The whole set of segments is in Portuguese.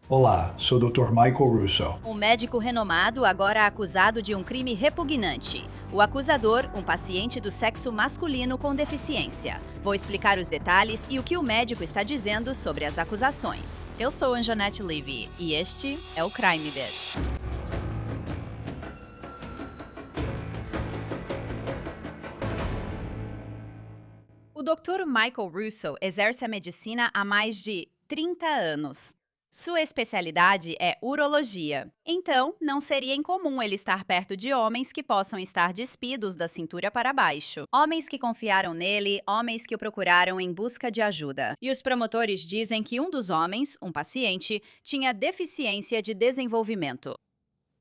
Olá, sou o Dr. Michael Russo. Um médico renomado agora acusado de um crime repugnante. O acusador, um paciente do sexo masculino com deficiência. Vou explicar os detalhes e o que o médico está dizendo sobre as acusações. Eu sou Anjanette Levy e este é o Crime Bit. O Dr. Michael Russo exerce a medicina há mais de 30 anos. Sua especialidade é urologia. Então, não seria incomum ele estar perto de homens que possam estar despidos da cintura para baixo. Homens que confiaram nele, homens que o procuraram em busca de ajuda. E os promotores dizem que um dos homens, um paciente, tinha deficiência de desenvolvimento.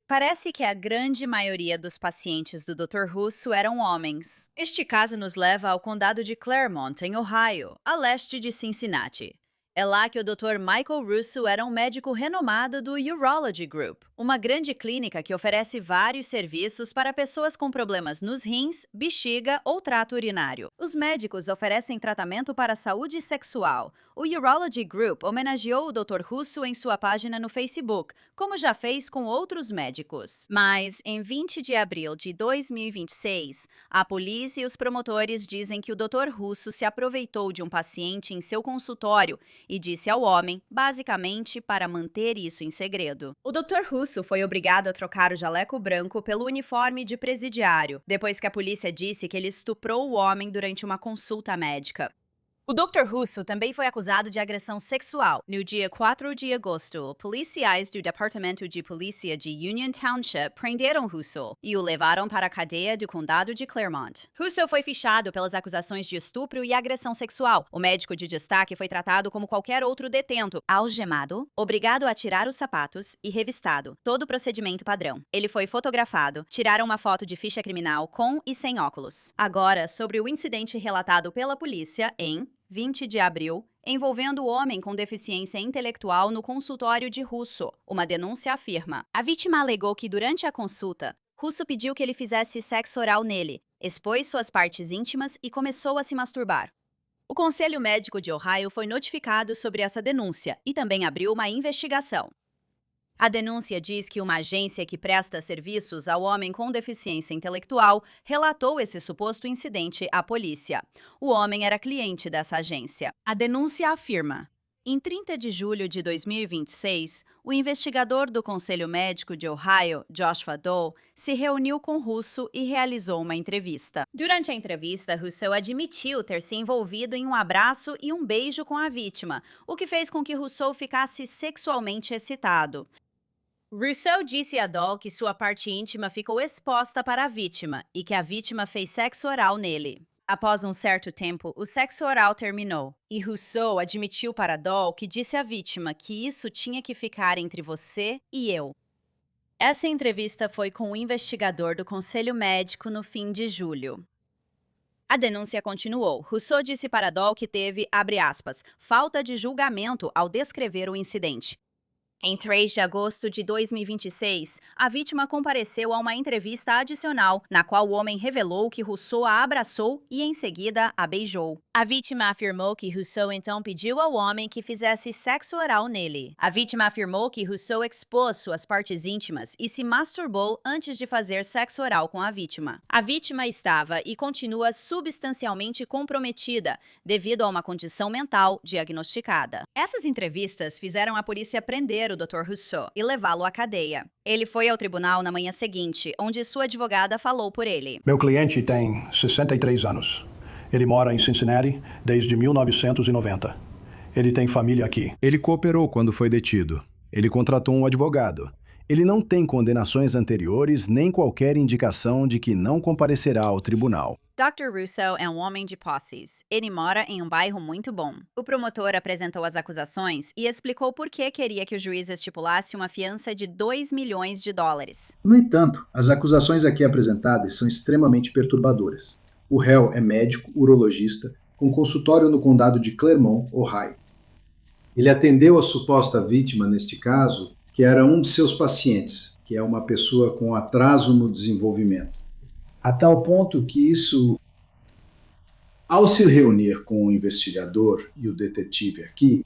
Parece que a grande maioria dos pacientes do Dr. Russo eram homens. Este caso nos leva ao condado de Claremont, em Ohio, a leste de Cincinnati. É lá que o Dr. Michael Russo era um médico renomado do Urology Group, uma grande clínica que oferece vários serviços para pessoas com problemas nos rins, bexiga ou trato urinário. Os médicos oferecem tratamento para a saúde sexual. O Urology Group homenageou o Dr. Russo em sua página no Facebook, como já fez com outros médicos. Mas, em 20 de abril de 2026, a polícia e os promotores dizem que o Dr. Russo se aproveitou de um paciente em seu consultório e disse ao homem, basicamente, para manter isso em segredo. O Dr. Russo foi obrigado a trocar o jaleco branco pelo uniforme de presidiário, depois que a polícia disse que ele estuprou o homem durante uma consulta médica. O Dr. Russo também foi acusado de agressão sexual. No dia 4 de agosto, policiais do Departamento de Polícia de Union Township prenderam Russo e o levaram para a cadeia do condado de Claremont. Russo foi fichado pelas acusações de estupro e agressão sexual. O médico de destaque foi tratado como qualquer outro detento, algemado, obrigado a tirar os sapatos e revistado. Todo o procedimento padrão. Ele foi fotografado, tiraram uma foto de ficha criminal com e sem óculos. Agora, sobre o incidente relatado pela polícia em 20 de abril, envolvendo o homem com deficiência intelectual no consultório de Russo. Uma denúncia afirma. A vítima alegou que durante a consulta, Russo pediu que ele fizesse sexo oral nele, expôs suas partes íntimas e começou a se masturbar. O Conselho Médico de Ohio foi notificado sobre essa denúncia e também abriu uma investigação. A denúncia diz que uma agência que presta serviços ao homem com deficiência intelectual relatou esse suposto incidente à polícia. O homem era cliente dessa agência. A denúncia afirma: em 30 de julho de 2026, o investigador do Conselho Médico de Ohio, Joshua Doe, se reuniu com Russo e realizou uma entrevista. Durante a entrevista, Russo admitiu ter se envolvido em um abraço e um beijo com a vítima, o que fez com que Russo ficasse sexualmente excitado. Russo disse a Doll que sua parte íntima ficou exposta para a vítima e que a vítima fez sexo oral nele. Após um certo tempo, o sexo oral terminou, e Russo admitiu para Doll que disse à vítima que isso tinha que ficar entre você e eu. Essa entrevista foi com o investigador do Conselho Médico no fim de julho. A denúncia continuou. Russo disse para Doll que teve, abre aspas, falta de julgamento ao descrever o incidente. Em 3 de agosto de 2026, a vítima compareceu a uma entrevista adicional, na qual o homem revelou que Russo a abraçou e, em seguida, a beijou. A vítima afirmou que Russo então pediu ao homem que fizesse sexo oral nele. A vítima afirmou que Russo expôs suas partes íntimas e se masturbou antes de fazer sexo oral com a vítima. A vítima estava e continua substancialmente comprometida, devido a uma condição mental diagnosticada. Essas entrevistas fizeram a polícia prender o Dr. Russo e levá-lo à cadeia. Ele foi ao tribunal na manhã seguinte, onde sua advogada falou por ele. Meu cliente tem 63 anos. Ele mora em Cincinnati desde 1990. Ele tem família aqui. Ele cooperou quando foi detido. Ele contratou um advogado. Ele não tem condenações anteriores nem qualquer indicação de que não comparecerá ao tribunal. Dr. Russo é um homem de posses. Ele mora em um bairro muito bom. O promotor apresentou as acusações e explicou por que queria que o juiz estipulasse uma fiança de 2 milhões de dólares. No entanto, as acusações aqui apresentadas são extremamente perturbadoras. O réu é médico urologista com consultório no condado de Claremont, Ohio. Ele atendeu a suposta vítima neste caso, que era um de seus pacientes, que é uma pessoa com atraso no desenvolvimento. A tal ponto que isso, ao se reunir com o investigador e o detetive aqui,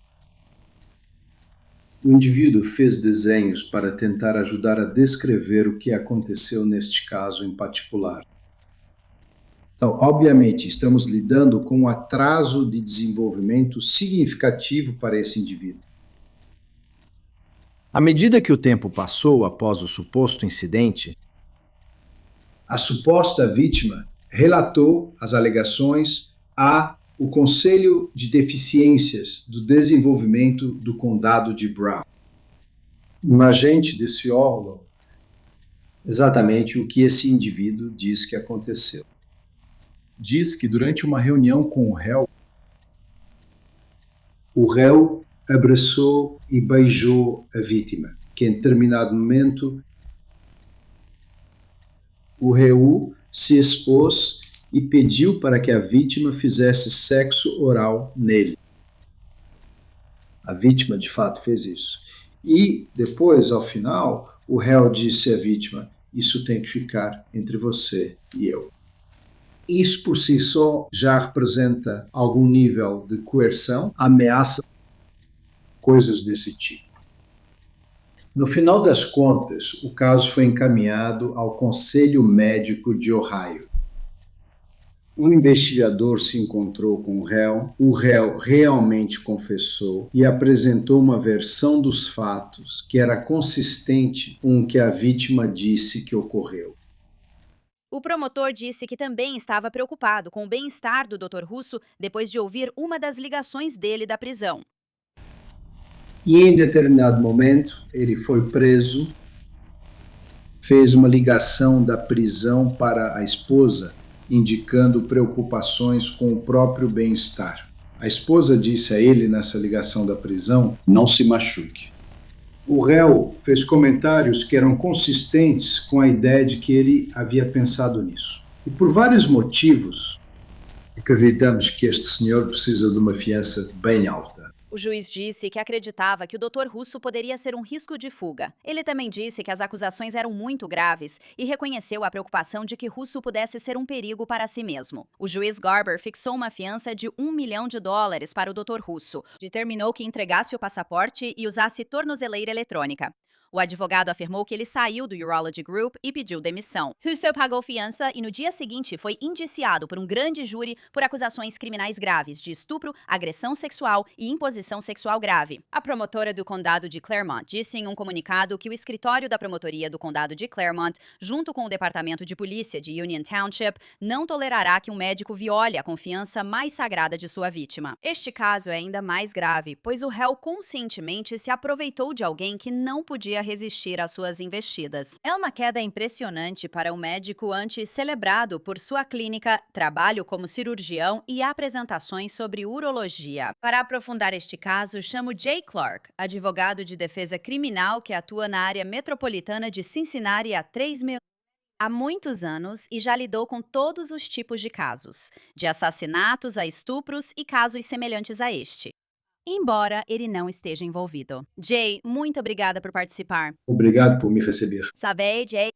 O indivíduo fez desenhos para tentar ajudar a descrever o que aconteceu neste caso em particular. Então, obviamente, estamos lidando com um atraso de desenvolvimento significativo para esse indivíduo. À medida que o tempo passou após o suposto incidente, A suposta vítima relatou as alegações ao Conselho de Deficiências do Desenvolvimento do Condado de Brown. Um agente desfiou exatamente o que esse indivíduo diz que aconteceu. Diz que durante uma reunião com o réu abraçou e beijou a vítima, que em determinado momento o réu se expôs e pediu para que a vítima fizesse sexo oral nele. A vítima, de fato, fez isso. E depois, ao final, o réu disse à vítima: isso tem que ficar entre você e eu. Isso por si só já representa algum nível de coerção, ameaça, coisas desse tipo. No final das contas, o caso foi encaminhado ao Conselho Médico de Ohio. Um investigador se encontrou com o réu realmente confessou e apresentou uma versão dos fatos que era consistente com o que a vítima disse que ocorreu. O promotor disse que também estava preocupado com o bem-estar do Dr. Russo depois de ouvir uma das ligações dele da prisão. E em determinado momento, ele foi preso, fez uma ligação da prisão para a esposa, indicando preocupações com o próprio bem-estar. A esposa disse a ele nessa ligação da prisão: não se machuque. O réu fez comentários que eram consistentes com a ideia de que ele havia pensado nisso. E por vários motivos, acreditamos que este senhor precisa de uma fiança bem alta. O juiz disse que acreditava que o Dr. Russo poderia ser um risco de fuga. Ele também disse que as acusações eram muito graves e reconheceu a preocupação de que Russo pudesse ser um perigo para si mesmo. O juiz Garber fixou uma fiança de $1 milhão para o Dr. Russo. Determinou que entregasse o passaporte e usasse tornozeleira eletrônica. O advogado afirmou que ele saiu do Urology Group e pediu demissão. Russo pagou fiança e no dia seguinte foi indiciado por um grande júri por acusações criminais graves de estupro, agressão sexual e imposição sexual grave. A promotora do condado de Claremont disse em um comunicado que o escritório da promotoria do condado de Claremont, junto com o departamento de polícia de Union Township, não tolerará que um médico viole a confiança mais sagrada de sua vítima. Este caso é ainda mais grave, pois o réu conscientemente se aproveitou de alguém que não podia resistir às suas investidas. É uma queda impressionante para um médico antes celebrado por sua clínica, trabalho como cirurgião e apresentações sobre urologia. Para aprofundar este caso, chamo Jay Clark, advogado de defesa criminal que atua na área metropolitana de Cincinnati há muitos anos e já lidou com todos os tipos de casos, de assassinatos a estupros e casos semelhantes a este, embora ele não esteja envolvido. Jay, muito obrigada por participar. Obrigado por me receber. Sabe, Jay,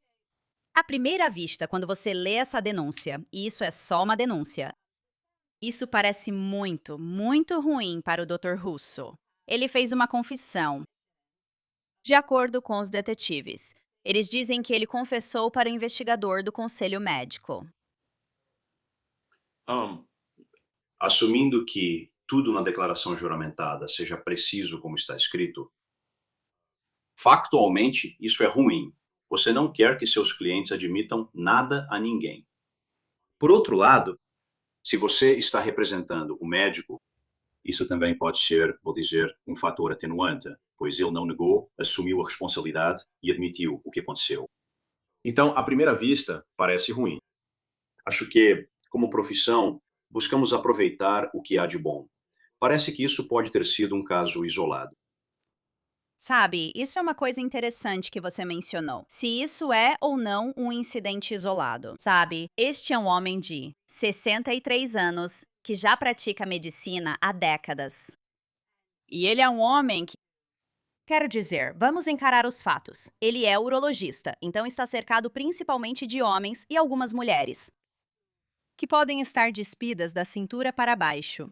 à primeira vista, quando você lê essa denúncia, e isso é só uma denúncia, isso parece muito, muito ruim para o Dr. Russo. Ele fez uma confissão. De acordo com os detetives, eles dizem que ele confessou para o investigador do conselho médico. Assumindo que tudo na declaração juramentada seja preciso como está escrito, factualmente isso é ruim. Você não quer que seus clientes admitam nada a ninguém. Por outro lado, se você está representando o médico, isso também pode ser, vou dizer, um fator atenuante, pois ele não negou, assumiu a responsabilidade e admitiu o que aconteceu. Então, à primeira vista, parece ruim. Acho que, como profissão, buscamos aproveitar o que há de bom. Parece que isso pode ter sido um caso isolado. Sabe, isso é uma coisa interessante que você mencionou. Se isso é ou não um incidente isolado. Sabe, este é um homem de 63 anos que já pratica medicina há décadas. E ele é um homem que... Quero dizer, vamos encarar os fatos. Ele é urologista, então está cercado principalmente de homens e algumas mulheres, que podem estar despidas da cintura para baixo.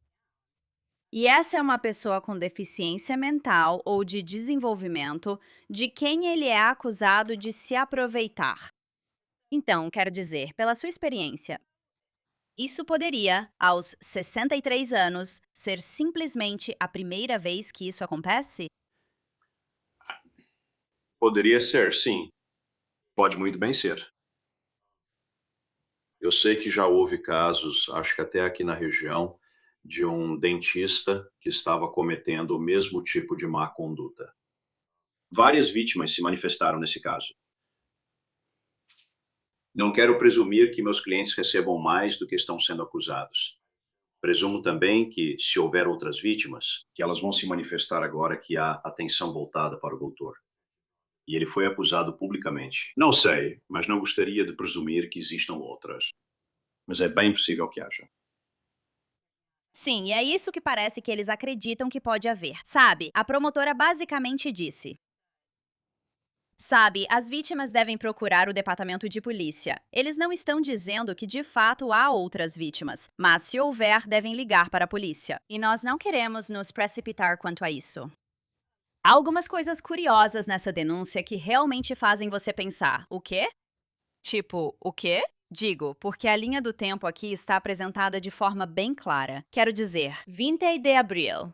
E essa é uma pessoa com deficiência mental ou de desenvolvimento de quem ele é acusado de se aproveitar. Então, quero dizer, pela sua experiência, isso poderia, aos 63 anos, ser simplesmente a primeira vez que isso acontece? Poderia ser, sim. Pode muito bem ser. Eu sei que já houve casos, acho que até aqui na região, de um dentista que estava cometendo o mesmo tipo de má conduta. Várias vítimas se manifestaram nesse caso. Não quero presumir que meus clientes recebam mais do que estão sendo acusados. Presumo também que, se houver outras vítimas, que elas vão se manifestar agora que há atenção voltada para o doutor. E ele foi acusado publicamente. Não sei, mas não gostaria de presumir que existam outras. Mas é bem possível que haja. Sim, e é isso que parece que eles acreditam que pode haver. Sabe, a promotora basicamente disse: Sabe, as vítimas devem procurar o departamento de polícia. Eles não estão dizendo que de fato há outras vítimas, mas se houver, devem ligar para a polícia. E nós não queremos nos precipitar quanto a isso. Há algumas coisas curiosas nessa denúncia que realmente fazem você pensar: o quê? Tipo, o quê? Digo, porque a linha do tempo aqui está apresentada de forma bem clara. Quero dizer, 20 de abril.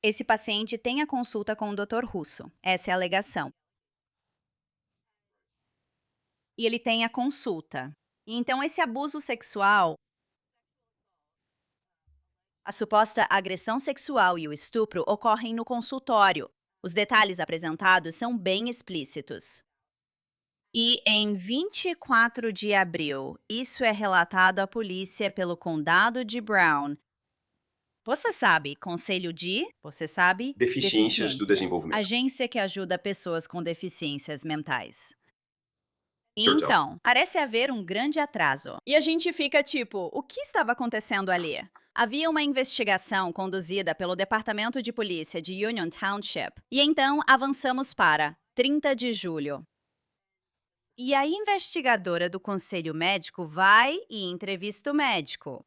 Esse paciente tem a consulta com o Dr. Russo. Essa é a alegação. E ele tem a consulta. E então esse abuso sexual, a suposta agressão sexual e o estupro ocorrem no consultório. Os detalhes apresentados são bem explícitos. E em 24 de abril, isso é relatado à polícia pelo condado de Brown. Você sabe, Conselho de, você sabe? Deficiências do desenvolvimento. Agência que ajuda pessoas com deficiências mentais. Certo. Então, parece haver um grande atraso. E a gente fica tipo, o que estava acontecendo ali? Havia uma investigação conduzida pelo Departamento de Polícia de Union Township. E então avançamos para 30 de julho. E a investigadora do conselho médico vai e entrevista o médico.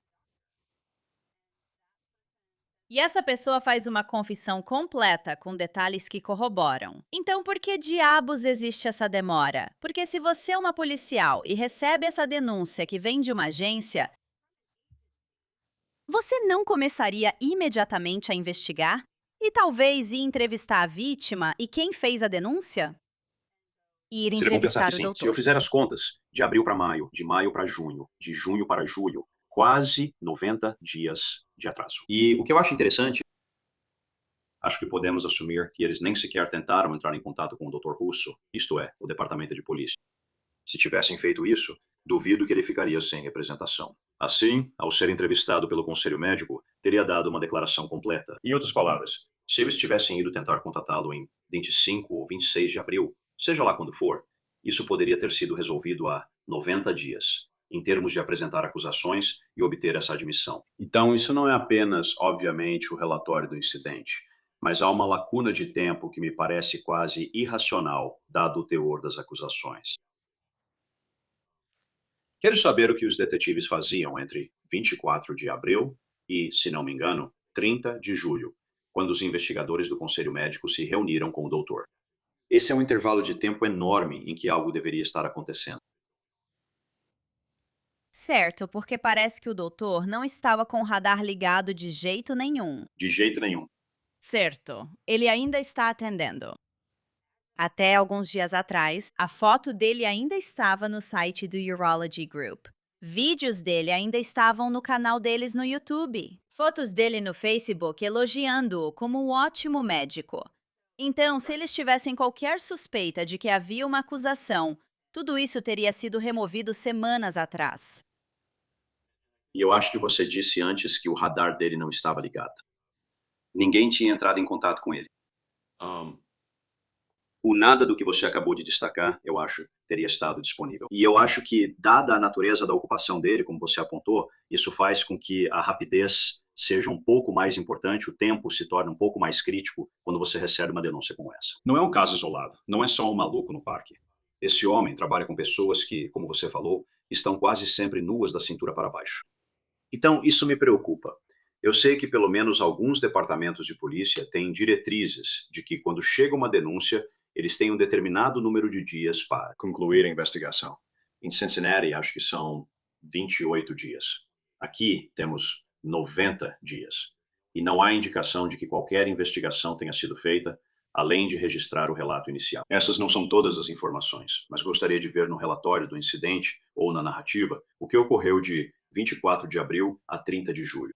E essa pessoa faz uma confissão completa, com detalhes que corroboram. Então, por que diabos existe essa demora? Porque se você é uma policial e recebe essa denúncia que vem de uma agência, você não começaria imediatamente a investigar? E talvez ir entrevistar a vítima e quem fez a denúncia? Ir Seria bom entrevistar pensar que o sim. doutor. Se eu fizer as contas, de abril para maio, de maio para junho, de junho para julho, quase 90 dias de atraso. E o que eu acho interessante, acho que podemos assumir que eles nem sequer tentaram entrar em contato com o Dr. Russo, isto é, o departamento de polícia. Se tivessem feito isso, duvido que ele ficaria sem representação. Assim, ao ser entrevistado pelo conselho médico, teria dado uma declaração completa. Em outras palavras, se eles tivessem ido tentar contatá-lo em 25 ou 26 de abril, seja lá quando for, isso poderia ter sido resolvido há 90 dias, em termos de apresentar acusações e obter essa admissão. Então, isso não é apenas, obviamente, o relatório do incidente, mas há uma lacuna de tempo que me parece quase irracional, dado o teor das acusações. Quero saber o que os detetives faziam entre 24 de abril e, se não me engano, 30 de julho, quando os investigadores do Conselho Médico se reuniram com o doutor. Esse é um intervalo de tempo enorme em que algo deveria estar acontecendo. Certo, porque parece que o doutor não estava com o radar ligado de jeito nenhum. De jeito nenhum. Certo, ele ainda está atendendo. Até alguns dias atrás, a foto dele ainda estava no site do Urology Group. Vídeos dele ainda estavam no canal deles no YouTube. Fotos dele no Facebook elogiando-o como um ótimo médico. Então, se eles tivessem qualquer suspeita de que havia uma acusação, tudo isso teria sido removido semanas atrás. E eu acho que você disse antes que o radar dele não estava ligado. Ninguém tinha entrado em contato com ele. O nada do que você acabou de destacar, eu acho, teria estado disponível. E eu acho que, dada a natureza da ocupação dele, como você apontou, isso faz com que a rapidez seja um pouco mais importante, o tempo se torna um pouco mais crítico quando você recebe uma denúncia como essa. Não é um caso isolado, não é só um maluco no parque. Esse homem trabalha com pessoas que, como você falou, estão quase sempre nuas da cintura para baixo. Então, isso me preocupa. Eu sei que pelo menos alguns departamentos de polícia têm diretrizes de que quando chega uma denúncia, eles têm um determinado número de dias para concluir a investigação. Em Cincinnati, acho que são 28 dias. Aqui temos 90 dias. E não há indicação de que qualquer investigação tenha sido feita, além de registrar o relato inicial. Essas não são todas as informações, mas gostaria de ver no relatório do incidente ou na narrativa o que ocorreu de 24 de abril a 30 de julho.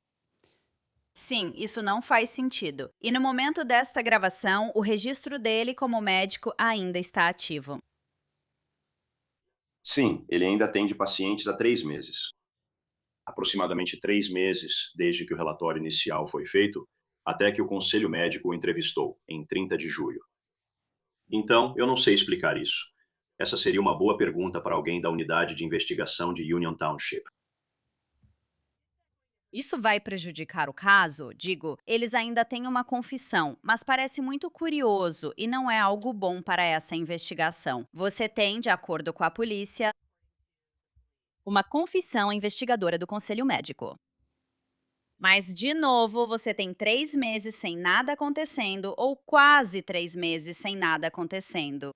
Sim, isso não faz sentido. E no momento desta gravação, o registro dele como médico ainda está ativo. Sim, ele ainda atende pacientes há 3 meses. Aproximadamente 3 meses desde que o relatório inicial foi feito, até que o conselho médico o entrevistou, em 30 de julho. Então, eu não sei explicar isso. Essa seria uma boa pergunta para alguém da unidade de investigação de Union Township. Isso vai prejudicar o caso? Digo, eles ainda têm uma confissão, mas parece muito curioso e não é algo bom para essa investigação. Você tem, de acordo com a polícia, uma confissão investigadora do Conselho Médico. Mas, de novo, você tem 3 meses sem nada acontecendo ou quase 3 meses sem nada acontecendo.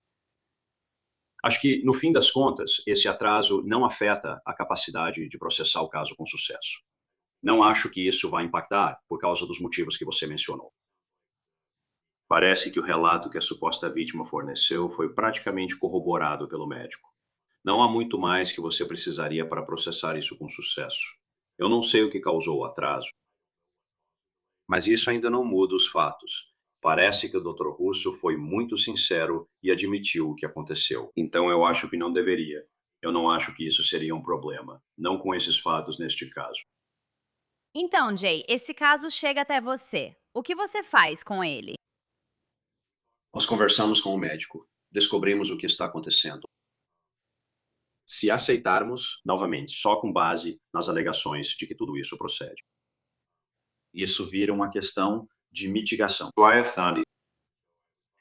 Acho que, no fim das contas, esse atraso não afeta a capacidade de processar o caso com sucesso. Não acho que isso vai impactar por causa dos motivos que você mencionou. Parece que o relato que a suposta vítima forneceu foi praticamente corroborado pelo médico. Não há muito mais que você precisaria para processar isso com sucesso. Eu não sei o que causou o atraso. Mas isso ainda não muda os fatos. Parece que o Dr. Russo foi muito sincero e admitiu o que aconteceu. Então eu acho que não deveria. Eu não acho que isso seria um problema. Não com esses fatos neste caso. Então, Jay, esse caso chega até você. O que você faz com ele? Nós conversamos com o médico. Descobrimos o que está acontecendo. Se aceitarmos, novamente, só com base nas alegações de que tudo isso procede. Isso vira uma questão de mitigação.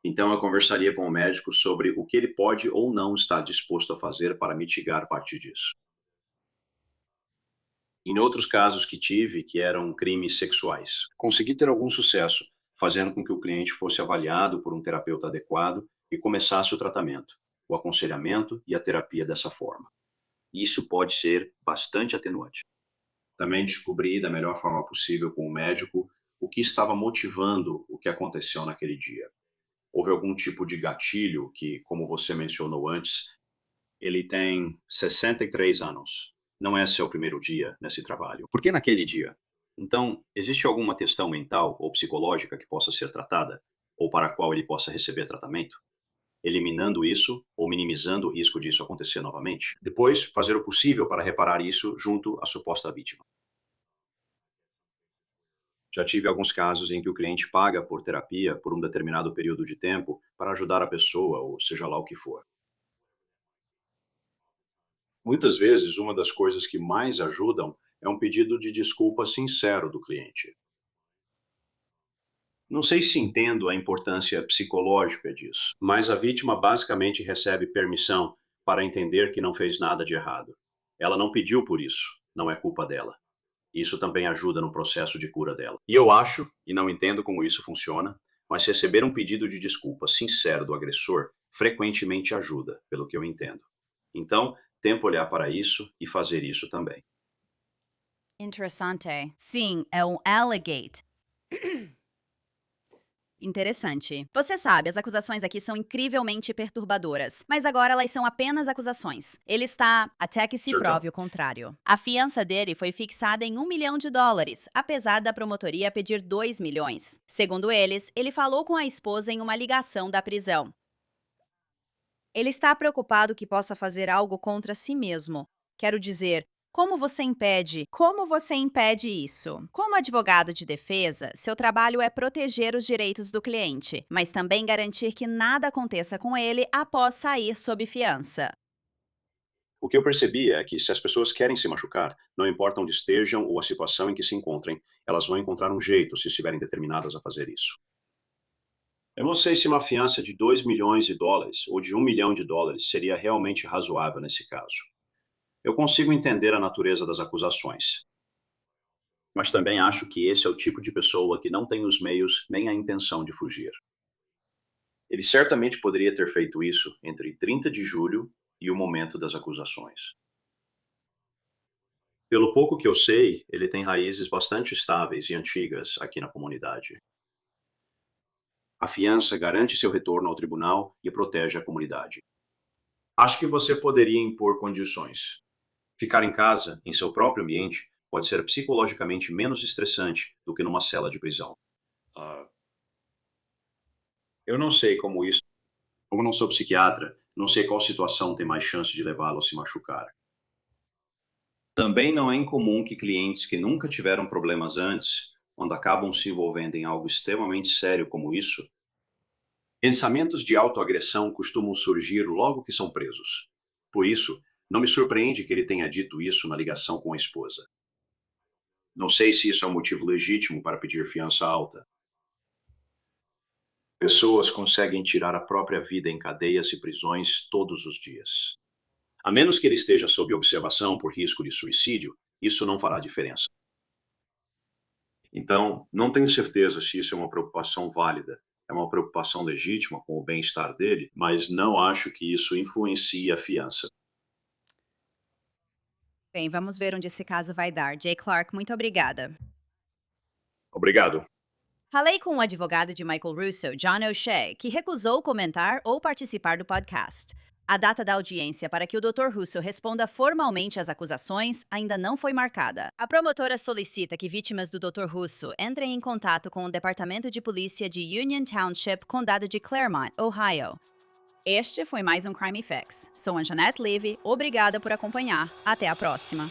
Então eu conversaria com o médico sobre o que ele pode ou não estar disposto a fazer para mitigar parte disso. Em outros casos que tive, que eram crimes sexuais, consegui ter algum sucesso, fazendo com que o cliente fosse avaliado por um terapeuta adequado e começasse o tratamento, o aconselhamento e a terapia dessa forma. Isso pode ser bastante atenuante. Também descobri da melhor forma possível com o médico o que estava motivando o que aconteceu naquele dia. Houve algum tipo de gatilho que, como você mencionou antes, ele tem 63 anos. Não é seu primeiro dia nesse trabalho. Por que naquele dia? Então, existe alguma questão mental ou psicológica que possa ser tratada, ou para a qual ele possa receber tratamento? Eliminando isso ou minimizando o risco disso acontecer novamente. Depois, fazer o possível para reparar isso junto à suposta vítima. Já tive alguns casos em que o cliente paga por terapia por um determinado período de tempo para ajudar a pessoa, ou seja lá o que for. Muitas vezes, uma das coisas que mais ajudam é um pedido de desculpa sincero do cliente. Não sei se entendo a importância psicológica disso, mas a vítima basicamente recebe permissão para entender que não fez nada de errado. Ela não pediu por isso, não é culpa dela. Isso também ajuda no processo de cura dela. E eu acho, e não entendo como isso funciona, mas receber um pedido de desculpa sincero do agressor frequentemente ajuda, pelo que eu entendo. Então, tento olhar para isso e fazer isso também. Interessante. Sim, é um allegate. Interessante. Você sabe, as acusações aqui são incrivelmente perturbadoras, mas agora elas são apenas acusações. Ele está até que se Certo. prove o contrário. A fiança dele foi fixada em $1 milhão, apesar da promotoria pedir 2 milhões. Segundo eles, ele falou com a esposa em uma ligação da prisão. Ele está preocupado que possa fazer algo contra si mesmo. Quero dizer, como você impede isso? Como advogado de defesa, seu trabalho é proteger os direitos do cliente, mas também garantir que nada aconteça com ele após sair sob fiança. O que eu percebi é que se as pessoas querem se machucar, não importa onde estejam ou a situação em que se encontrem, elas vão encontrar um jeito se estiverem determinadas a fazer isso. Eu não sei se uma fiança de $2 milhões ou de $1 milhão seria realmente razoável nesse caso. Eu consigo entender a natureza das acusações. Mas também acho que esse é o tipo de pessoa que não tem os meios nem a intenção de fugir. Ele certamente poderia ter feito isso entre 30 de julho e o momento das acusações. Pelo pouco que eu sei, ele tem raízes bastante estáveis e antigas aqui na comunidade. A fiança garante seu retorno ao tribunal e protege a comunidade. Acho que você poderia impor condições. Ficar em casa, em seu próprio ambiente, pode ser psicologicamente menos estressante do que numa cela de prisão. Eu não sei como isso. Como não sou psiquiatra, não sei qual situação tem mais chance de levá-lo a se machucar. Também não é incomum que clientes que nunca tiveram problemas antes, quando acabam se envolvendo em algo extremamente sério como isso, pensamentos de autoagressão costumam surgir logo que são presos. Por isso, não me surpreende que ele tenha dito isso na ligação com a esposa. Não sei se isso é um motivo legítimo para pedir fiança alta. Pessoas conseguem tirar a própria vida em cadeias e prisões todos os dias. A menos que ele esteja sob observação por risco de suicídio, isso não fará diferença. Então, não tenho certeza se isso é uma preocupação válida. É uma preocupação legítima com o bem-estar dele, mas não acho que isso influencie a fiança. Bem, vamos ver onde esse caso vai dar. Jay Clark, muito obrigada. Obrigado. Falei com o advogado de Michael Russo, John O'Shea, que recusou comentar ou participar do podcast. A data da audiência para que o Dr. Russo responda formalmente às acusações ainda não foi marcada. A promotora solicita que vítimas do Dr. Russo entrem em contato com o Departamento de Polícia de Union Township, Condado de Claremont, Ohio. Este foi mais um Crime Effects. Sou a Janette Levy, obrigada por acompanhar. Até a próxima.